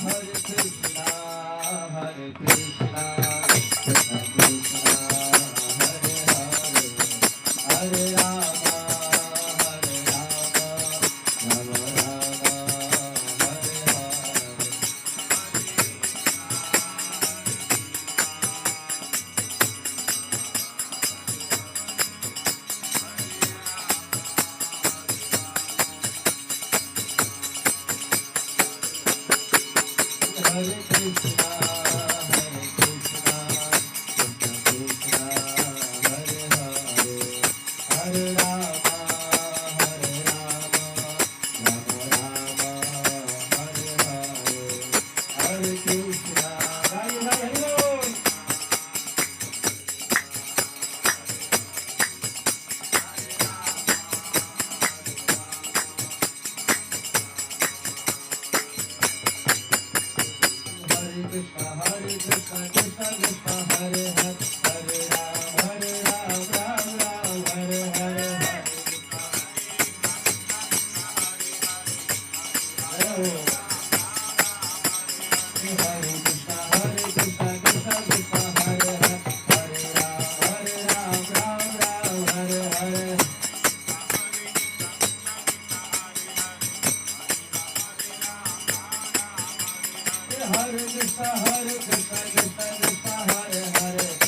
Hare Krishna, Hare Krishna, Krishna Krishna, Hare Hare, Hare Rama, Hare Rama, Rama Rama, Hare Hare. Hare Krishna, Hare Krishna, Krishna Krishna, Hare Hare, Hare Rama, Hare Rama, Rama Rama, Hare Hare, Hare Krishna. Hare Hare Bol. Hare Krishna, Hare Krishna, Krishna Krishna, Hare Hare, Hare Ram, Ram Ram, Hare Hare, Hare Hare Krishna, Hare Krishna, Krishna Krishna, Hare Hare, Hare Ram, Ram Ram, Hare Hare. Hare Krishna, Krishna Krishna, Hare Hare.